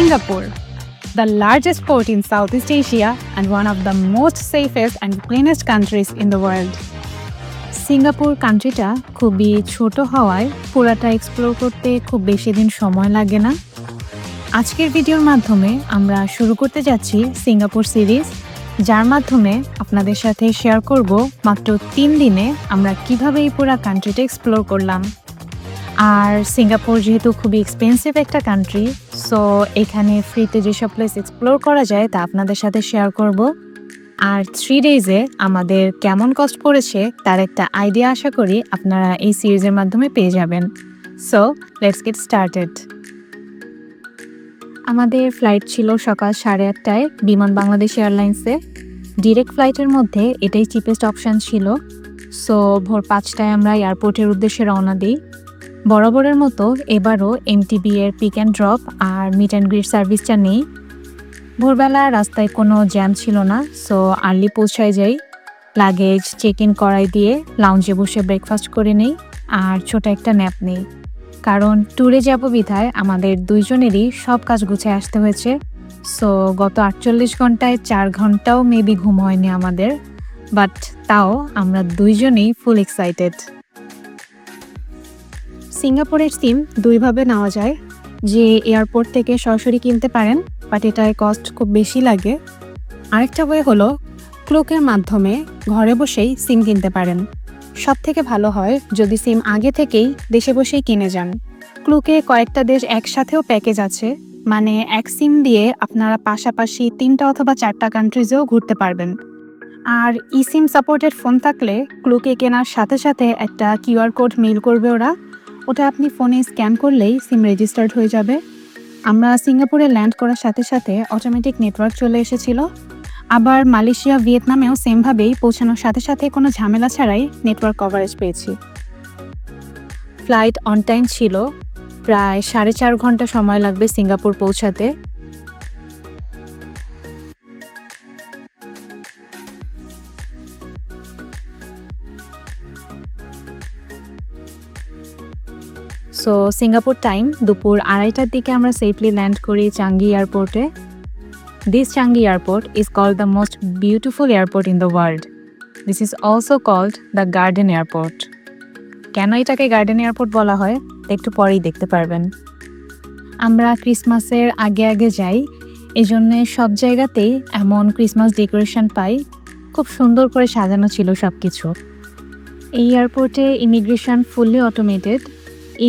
Singapore, the largest port in Southeast Asia and one of the most safest and cleanest countries in the world. Singapore কান্ট্রিটা খুবই ছোট হওয়ায় পুরাটা explore করতে খুব বেশি দিন সময় লাগে না। আজকের ভিডিওর মাধ্যমে আমরা শুরু করতে যাচ্ছি সিঙ্গাপুর সিরিজ, যার মাধ্যমে আপনাদের সাথে শেয়ার করব মাত্র 3 দিনে আমরা কিভাবে এই পুরা কান্ট্রিটা এক্সপ্লোর করলাম। আর সিঙ্গাপুর যেহেতু খুবই এক্সপেন্সিভ একটা কান্ট্রি, সো এখানে ফ্রিতে যেসব প্লেস এক্সপ্লোর করা যায় তা আপনাদের সাথে শেয়ার করব। আর 3 ডেজে আমাদের কেমন কস্ট পড়েছে তার একটা আইডিয়া আশা করি আপনারা এই সিরিজের মাধ্যমে পেয়ে যাবেন। So let's get started. আমাদের ফ্লাইট ছিল সকাল 8:30টায় বিমান বাংলাদেশ এয়ারলাইন্সে। ডিরেক্ট ফ্লাইটের মধ্যে এটাই চিপেস্ট অপশান ছিল। সো ভোর 5টায় আমরা এয়ারপোর্টের উদ্দেশ্যে রওনা দিই। বরাবরের মতো এবারও এমটিবি এর পিক অ্যান্ড ড্রপ আর মিট অ্যান্ড গ্রিট সার্ভিসটা নেই। ভোরবেলা রাস্তায় কোনো জ্যাম ছিল না, সো আর্লি পৌঁছায় যাই। লাগেজ চেক ইন করাই দিয়ে লাউঞ্জে বসে ব্রেকফাস্ট করে নেই আর ছোট একটা ন্যাপ নেই, কারণ ট্যুরে যাব বিধায় আমাদের দুইজনেরই সব কাজ গুছিয়ে আসতে হয়েছে। সো গত 48 ঘন্টায় 4 ঘন্টাও মেবি ঘুম হয়নি আমাদের, বাট তাও আমরা দুইজনেই ফুল এক্সাইটেড। সিঙ্গাপুরের সিম দুইভাবে নেওয়া যায়, যে এয়ারপোর্ট থেকে সরাসরি কিনতে পারেন, বাট এটায় কস্ট খুব বেশি লাগে। আরেকটা ওয়ে হলো ক্লুকের মাধ্যমে ঘরে বসেই সিম কিনতে পারেন। সব থেকে ভালো হয় যদি সিম আগে থেকেই দেশে বসেই কিনে যান। ক্লুকে কয়েকটা দেশ একসাথেও প্যাকেজ আছে, মানে এক সিম দিয়ে আপনারা পাশাপাশি 3টা অথবা 4টা কান্ট্রিজেও ঘুরতে পারবেন। আর ই সিম সাপোর্টেড ফোন থাকলে ক্লুকে কেনার সাথে সাথে একটা কিউআর কোড মেইল করবে ওটা আপনি ফোনে স্ক্যান করলেই সিম রেজিস্টার্ড হয়ে যাবে। আমরা সিঙ্গাপুরে ল্যান্ড করার সাথে সাথে অটোমেটিক নেটওয়ার্ক চলে এসেছিল। আবার মালয়েশিয়া, ভিয়েতনামেও সেমভাবেই পৌঁছানোর সাথে সাথে কোনো ঝামেলা ছাড়াই নেটওয়ার্ক কভারেজ পেয়েছি। ফ্লাইট অন টাইম ছিল, প্রায় 4.5 ঘন্টা সময় লাগবে সিঙ্গাপুর পৌঁছাতে। সো সিঙ্গাপুর টাইম দুপুর 2:30টার দিকে আমরা সেফলি ল্যান্ড করি চাঙ্গি এয়ারপোর্টে। This Changi Airport is called the most beautiful airport in the world. This is also called the Garden Airport. কেন এটাকে গার্ডেন এয়ারপোর্ট বলা হয় তা একটু পরেই দেখতে পারবেন। আমরা ক্রিসমাসের আগে আগে যাই, এই জন্যে সব জায়গাতেই এমন ক্রিসমাস ডেকোরেশন পাই। খুব সুন্দর করে সাজানো ছিল সব কিছু। এই এয়ারপোর্টে immigration fully automated,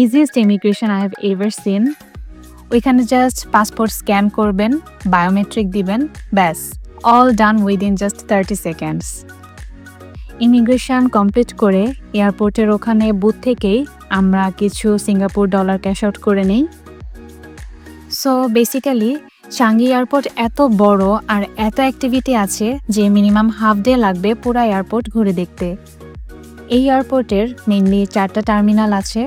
easiest immigration I have ever seen. ওইখানে জাস্ট পাসপোর্ট স্ক্যান করবেন, বায়োমেট্রিক দিবেন, ব্যাস, all done within just 30 seconds. Immigration complete করে এয়ারপোর্টের ওখানে বুথ থেকেই আমরা কিছু সিঙ্গাপুর ডলার ক্যাশ আউট করে নিই। সো বেসিক্যালি চাঙ্গি এয়ারপোর্ট এত বড় আর এত অ্যাক্টিভিটি আছে যে মিনিমাম হাফ ডে লাগবে পুরো এয়ারপোর্ট ঘুরে দেখতে। এই এয়ারপোর্টের মেইনলি 4টা টার্মিনাল আছে।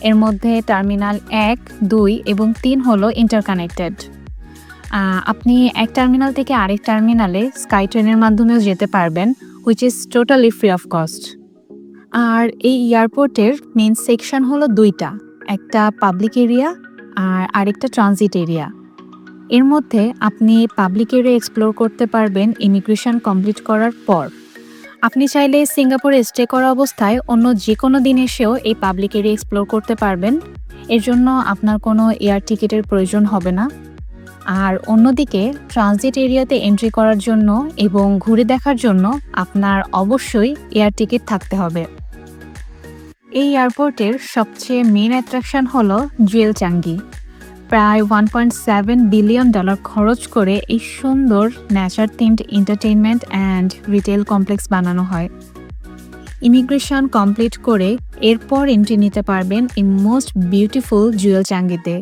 এর মধ্যে টার্মিনাল 1, 2 এবং 3 হলো ইন্টারকানেক্টেড। আপনি এক টার্মিনাল থেকে আরেক টার্মিনালে স্কাই ট্রেনের মাধ্যমেও যেতে পারবেন, which is totally free of cost. আর এই এয়ারপোর্টের মেইন সেকশন হলো 2টা, একটা পাবলিক এরিয়া আর আরেকটা ট্রানজিট এরিয়া। এর মধ্যে আপনি পাবলিক এরিয়া এক্সপ্লোর করতে পারবেন ইমিগ্রেশন কমপ্লিট করার পর। আপনি চাইলে সিঙ্গাপুরে স্টে করা অবস্থায় অন্য যে কোনো দিন এসেও এই পাবলিক এরিয়া এক্সপ্লোর করতে পারবেন। এর জন্য আপনার কোনো এয়ার টিকিটের প্রয়োজন হবে না। আর অন্যদিকে ট্রানজিট এরিয়াতে এন্ট্রি করার জন্য এবং ঘুরে দেখার জন্য আপনার অবশ্যই এয়ার টিকিট থাকতে হবে। এই এয়ারপোর্টের সবচেয়ে মেইন অ্যাট্রাকশন হলো জুয়েল চাঙ্গি। প্রায় $1.7 বিলিয়ন খরচ করে এই সুন্দর nature themed entertainment and retail complex বানানো হয়। ইমিগ্রেশন কমপ্লিট করে এরপর এন্ট্রি নিতে পারবেন এই মোস্ট বিউটিফুল জুয়েল চাঙ্গিতে।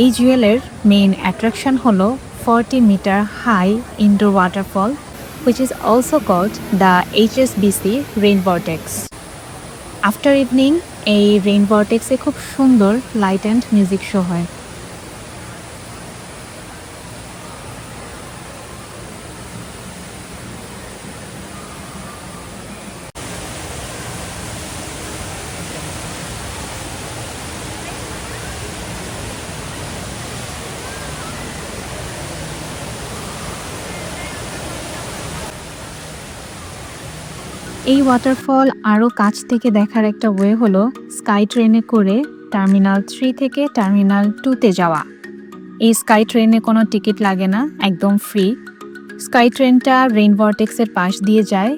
এই জুয়েলের মেইন অ্যাট্রাকশন হলো 40 meter high indoor waterfall, which is also called the HSBC rain vortex. After evening এই রেইন ভর্টেক্সে খুব সুন্দর লাইট অ্যান্ড মিউজিক শো হয়। এই ওয়াটারফল আরও কাছ থেকে দেখার একটা ওয়ে হলো স্কাই ট্রেনে করে টার্মিনাল 3 থেকে টার্মিনাল 2তে যাওয়া। এই স্কাই ট্রেনে কোনো টিকিট লাগে না, একদম ফ্রি। স্কাই ট্রেনটা রেইন ভর্টেক্সের পাশ দিয়ে যায়,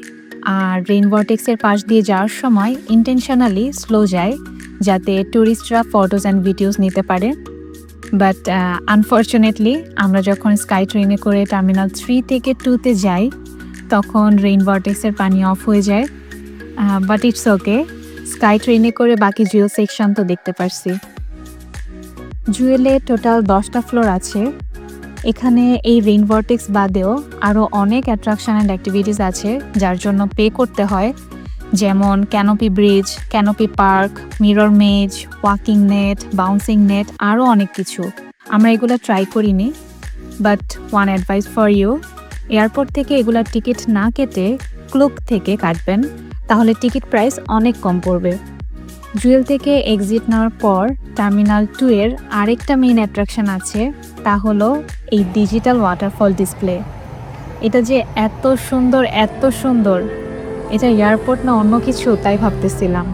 আর রেইন ভর্টেক্সের পাশ দিয়ে যাওয়ার সময় ইন্টেনশনালি স্লো যায় যাতে ট্যুরিস্টরা ফটোস অ্যান্ড ভিডিওস নিতে পারে। বাট আনফর্চুনেটলি আমরা যখন স্কাই ট্রেনে করে টার্মিনাল 3 থেকে 2তে যাই তখন রেইন ভর্টেক্সের পানি অফ হয়ে যায়। বাট ইটস ওকে, স্কাই ট্রেনে করে বাকি জুয়েল সেকশন তো দেখতে পারছি। জুয়েলে টোটাল 10টা ফ্লোর আছে। এখানে এই রেইন ভর্টেক্স বাদেও আরও অনেক অ্যাট্রাকশন অ্যান্ড অ্যাক্টিভিটিস আছে যার জন্য পে করতে হয়, যেমন canopy bridge, canopy park, mirror maze, walking net, bouncing net, আরও অনেক কিছু। আমরা এগুলো ট্রাই করিনি, but one advice for you, airport থেকে এগুলার টিকিট না কেটে ক্লুক থেকে কাটবেন, তাহলে টিকিট প্রাইস অনেক কম পড়বে। জুয়েল থেকে এক্সিট নেওয়ার পর টার্মিনাল 2 এর আরেকটা মেইন অ্যাট্রাকশন আছে, তা হলো এই ডিজিটাল ওয়াটারফল ডিসপ্লে। এটা যে এত সুন্দর, এত সুন্দর, এটা এয়ারপোর্ট না অন্য কিছু তাই ভাবতেছিলাম।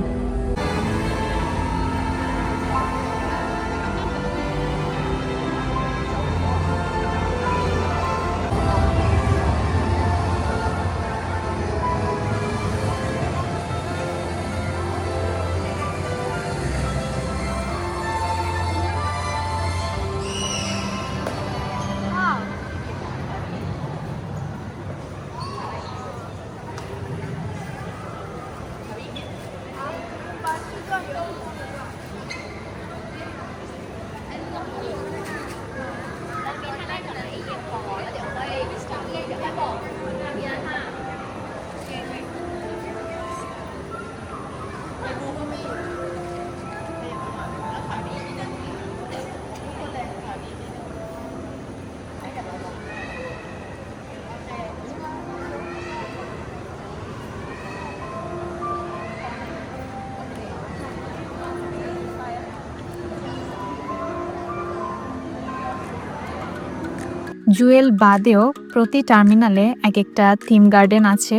জুয়েল বাদেও প্রতি টার্মিনালে এক একটা থিম গার্ডেন আছে,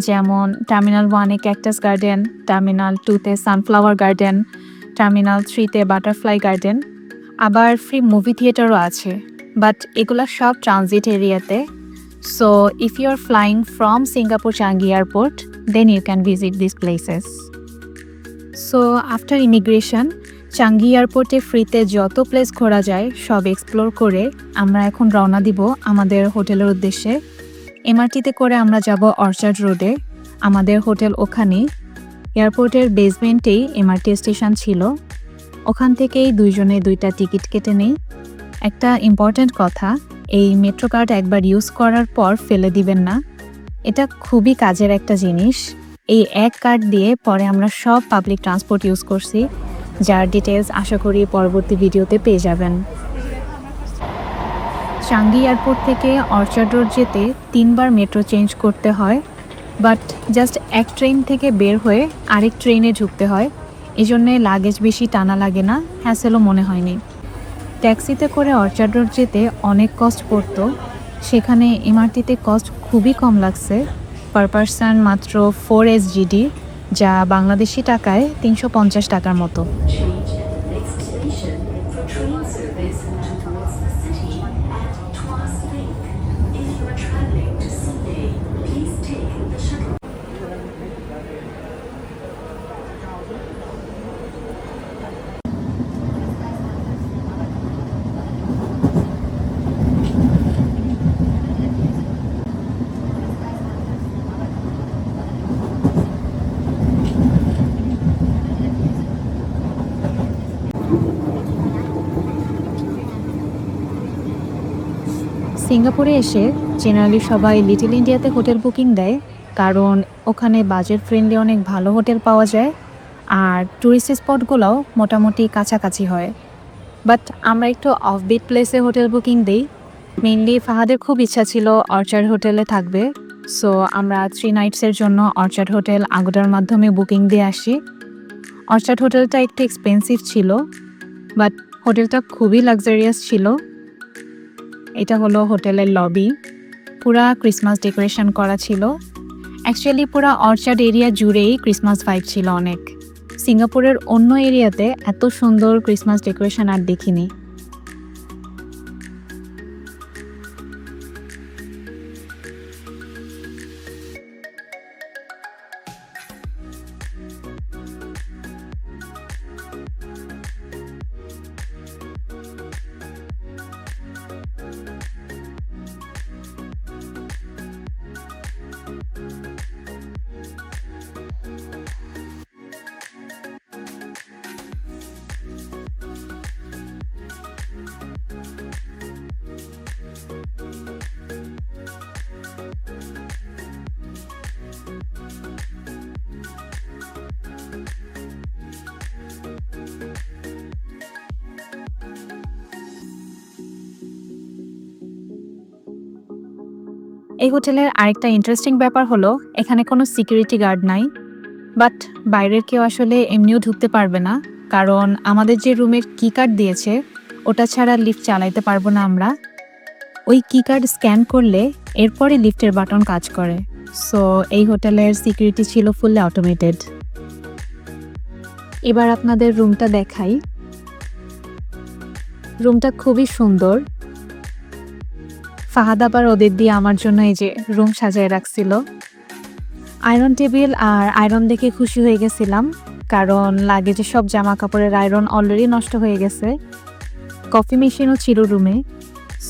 যেমন টার্মিনাল 1-এ ক্যাকটাস গার্ডেন, টার্মিনাল 2-তে সানফ্লাওয়ার গার্ডেন, টার্মিনাল 3-তে বাটারফ্লাই গার্ডেন, আবার ফ্রি মুভি থিয়েটারও আছে। বাট এগুলা সব ট্রানজিট এরিয়াতে। So if you are flying from Singapore Changi airport, then you can visit this places. So after immigration Changi এয়ারপোর্টে ফ্রিতে যত প্লেস ঘোরা যায় সব এক্সপ্লোর করে আমরা এখন রওনা দিব আমাদের হোটেলের উদ্দেশ্যে। এমআরটিতে করে আমরা যাব অর্চার্ড রোডে, আমাদের হোটেল ওখানেই। এয়ারপোর্টের বেসমেন্টেই এমআরটি স্টেশন ছিল, ওখান থেকেই দুইজনে 2টা টিকিট কেটে নেই। একটা ইম্পর্ট্যান্ট কথা, এই মেট্রো কার্ড একবার ইউজ করার পর ফেলে দিবেন না, এটা খুবই কাজের একটা জিনিস। এই এক কার্ড দিয়ে পরে আমরা সব পাবলিক ট্রান্সপোর্ট ইউজ করছি, যার ডিটেলস আশা করি পরবর্তী ভিডিওতে পেয়ে যাবেন। চাঙ্গি এয়ারপোর্ট থেকে অর্চার্ড রোড যেতে 3বার মেট্রো চেঞ্জ করতে হয়, বাট জাস্ট এক ট্রেন থেকে বের হয়ে আরেক ট্রেনে ঢুকতে হয়, এজন্যে লাগেজ বেশি টানা লাগে না, হ্যাসেলও মনে হয়নি। ট্যাক্সিতে করে অর্চার্ড রোড যেতে অনেক কস্ট পড়তো, সেখানে এমআরটিতে কস্ট খুবই কম লাগছে, পার পারসন মাত্র 4 SGD, যা বাংলাদেশি টাকায় 350 টাকার মতো। সিঙ্গাপুরে এসে জেনারেলি সবাই লিটল ইন্ডিয়াতে হোটেল বুকিং দেয়, কারণ ওখানে বাজেট ফ্রেন্ডলি অনেক ভালো হোটেল পাওয়া যায় আর ট্যুরিস্ট স্পটগুলোও মোটামুটি কাছাকাছি হয়। বাট আমরা একটু অফবিট প্লেসে হোটেল বুকিং দিই। মেইনলি ফাহাদের খুব ইচ্ছা ছিল অর্চার্ড হোটেলে থাকবে, সো আমরা 3 নাইটসের জন্য অর্চার্ড হোটেল আগোডার মাধ্যমে বুকিং দিয়ে আসি। অর্চার্ড হোটেলটা একটু এক্সপেন্সিভ ছিল, বাট হোটেলটা খুবই লাক্সারিয়াস ছিল। এটা হলো হোটেলের লবি, পুরা ক্রিসমাস ডেকোরেশন করা ছিল, অ্যাকচুয়ালি পুরো অর্চার্ড এরিয়া জুড়েই ক্রিসমাস ভাইব ছিল অনেক। সিঙ্গাপুরের অন্য এরিয়াতে এত সুন্দর ক্রিসমাস ডেকোরেশন আর দেখিনি। এই হোটেলের আরেকটা ইন্টারেস্টিং ব্যাপার হলো এখানে কোনো সিকিউরিটি গার্ড নাই, বাট বাইরের কেউ আসলে এমনিও ঢুকতে পারবে না, কারণ আমাদের যে রুমের কি কার্ড দিয়েছে ওটা ছাড়া লিফট চালাইতে পারবো না আমরা। ওই কি কার্ড স্ক্যান করলে এরপরে লিফটের বাটন কাজ করে। সো এই হোটেলের সিকিউরিটি ছিল ফুললি অটোমেটেড। এবার আপনাদের রুমটা দেখাই। রুমটা খুবই সুন্দর। ফাহাদ আবার ওদের দিয়ে আমার জন্য এই যে রুম সাজায় রাখছিল। আয়রন টেবিল আর আয়রন দেখে খুশি হয়ে গেছিলাম, কারণ লাগেজে সব জামা কাপড়ের আয়রন অলরেডি নষ্ট হয়ে গেছে। কফি মেশিনও ছিল রুমে,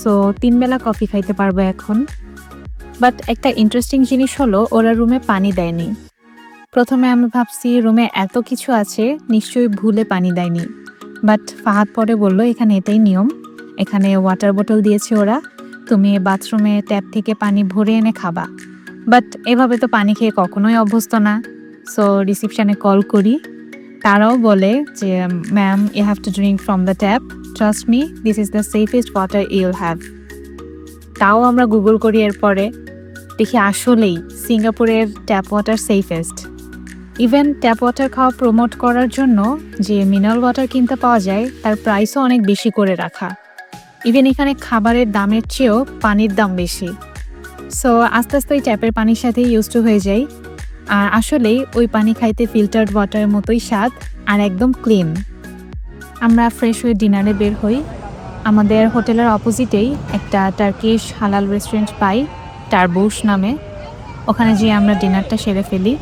সো 3 বেলা কফি খাইতে পারবো এখন। বাট একটা ইন্টারেস্টিং জিনিস হলো ওরা রুমে পানি দেয়নি। প্রথমে আমি ভাবছি রুমে এত কিছু আছে নিশ্চয়ই ভুলে পানি দেয়নি, বাট ফাহাদ পরে বলল এখানে এটাই নিয়ম। এখানে ওয়াটার বোতল দিয়েছে ওরা, তুমি বাথরুমে ট্যাপ থেকে পানি ভরে এনে খাবা। বাট এভাবে তো পানি খেয়ে কখনোই অভ্যস্ত না। সো রিসিপশনে কল করি, তারাও বলে যে ma'am you have to drink from the tap, trust me this is the safest water you'll have. তাও আমরা গুগল করি, এরপরে দেখি আসলেই সিঙ্গাপুরের tap water safest. Even tap water খাওয়া প্রমোট করার জন্য যে মিনারেল ওয়াটার কিনতে পাওয়া যায় তার প্রাইসও অনেক বেশি করে রাখা। ইভেন এখানে খাবারের দামের চেয়েও পানির দাম বেশি। সো আস্তে আস্তে ওই ট্যাপের পানির সাথে ইউজ টু হয়ে যায়। আর আসলেই ওই পানি খাইতে ফিল্টার্ড ওয়াটারের মতোই স্বাদ আর একদম ক্লিন। আমরা ফ্রেশ হয়ে ডিনারে বের হই। আমাদের হোটেলের অপোজিটেই একটা টার্কিশ হালাল রেস্টুরেন্ট পাই, টারবুশ নামে। ওখানে যেয়ে আমরা ডিনারটা সেরে ফেলি।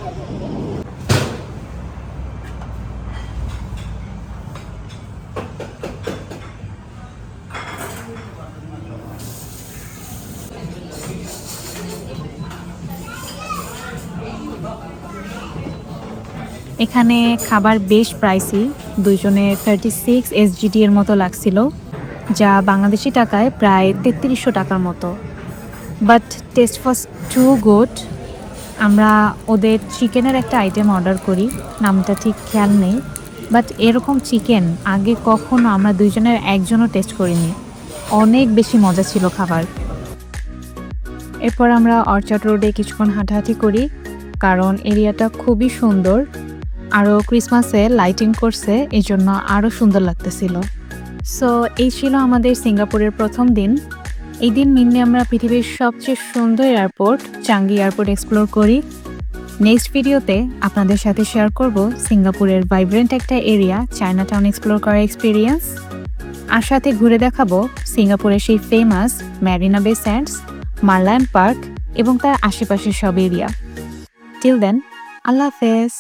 এখানে খাবার বেশ প্রাইসি, দুইজনে 36 SGD এর মতো লাগছিল, যা বাংলাদেশি টাকায় প্রায় 3300 টাকার মতো। But taste was too good. আমরা ওদের চিকেনের একটা আইটেম অর্ডার করি, নামটা ঠিক খেয়াল নেই, বাট এরকম চিকেন আগে কখনো আমরা দুইজনের একজনও টেস্ট করিনি। অনেক বেশি মজা ছিল খাবার। এরপর আমরা অর্চার্ড রোডে কিছুক্ষণ হাঁটাহাঁটি করি, কারণ এরিয়াটা খুবই সুন্দর। আরও ক্রিসমাসে লাইটিং করছে, এই জন্য আরও সুন্দর লাগতেছিল। সো এই ছিল আমাদের সিঙ্গাপুরের প্রথম দিন। এই দিন মিনলি আমরা পৃথিবীর সবচেয়ে সুন্দর এয়ারপোর্ট চাঙ্গি এয়ারপোর্ট এক্সপ্লোর করি। নেক্সট ভিডিওতে আপনাদের সাথে শেয়ার করব সিঙ্গাপুরের ভাইব্রেন্ট একটা এরিয়া চায়না টাউন এক্সপ্লোর করার এক্সপিরিয়েন্স, আর সাথে ঘুরে দেখাবো সিঙ্গাপুরের সেই ফেমাস ম্যারিনা বে স্যান্ডস, মারলায়ন পার্ক এবং তার আশেপাশের সব এরিয়া। টিল দেন, আল্লাহ হাফেজ।